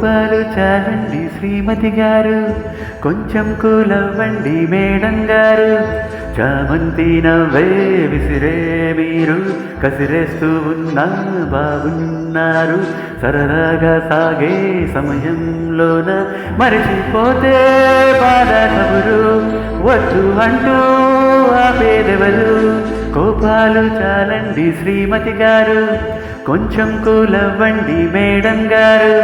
కోపాలు చాలండి శ్రీమతి గారు, కొంచెం కూలవ్వండి మేడం గారు. చామంతి నవ్వే విసిరే మీరు, కసిరేస్తూ ఉన్నా బాగున్నారు. సరదాగా సాగే సమయంలోన మరిచిపోతే బాధ కబురు, వద్దు అంటూ ఆపేదెవరు. కోపాలు చాలండి శ్రీమతి గారు, కొంచెం కూలవ్వండి మేడం గారు.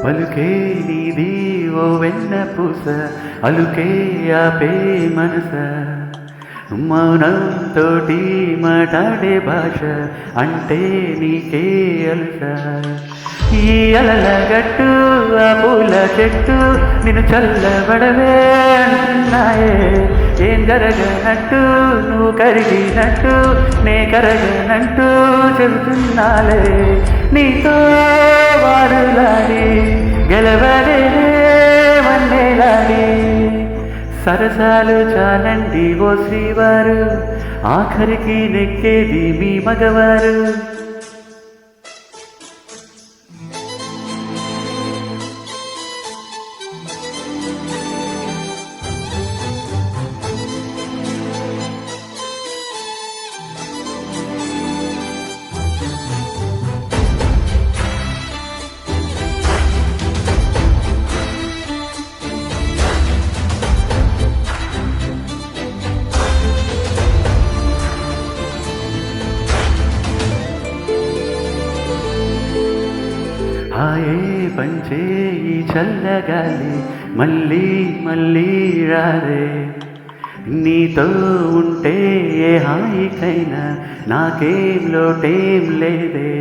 పలుకే నీది ఓ వెన్న పూస, అలుకే ఆపే మనస. మౌనంతోటి మాట్లాడే భాష అంటే నీకే అలస. ఈ అలల గట్టు ఆ పూల చెట్టు నిన్ను చల్లబడవే అంటున్నాయే. ఏం జరగనట్టు నువ్వు కరిగినట్టు నే కరగనంటూ చెబుతున్నాలే. నీతో వారులాడి గెలవడే వన్నేలాడి. సరసాలు చాలండి ఓ శ్రీవారు, ఆఖరికి నెక్కేది మీ మగవారు. హాయే పంచే ఈ చల్లగాలి మళ్ళీ మళ్ళీ రారే. నీతో ఉంటే ఏ హాయికైనా నాకేం లోటేం లేదే.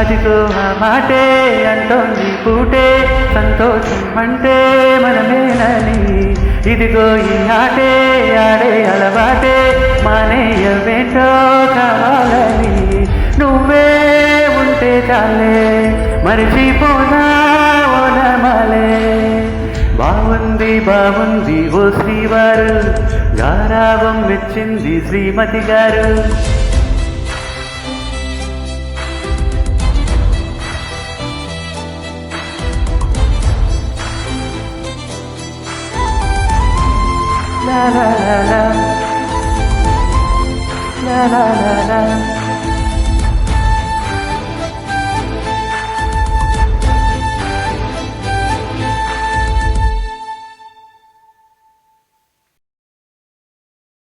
అదిగో ఆ మాటే అంటోంది పూటే, సంతోషం అంటే మనమేనని. ఇదిగో ఈ ఆటే ఆడే అలవాటే, మానేయవేంటో కావాలని. నువ్వే ఉంటే చాలే మరిచిపోనా ఓనమాలే. బాగుంది బాగుంది ఓ శ్రీవారు, గారావం మెచ్చింది శ్రీమతి గారు. La la la la, la la la la.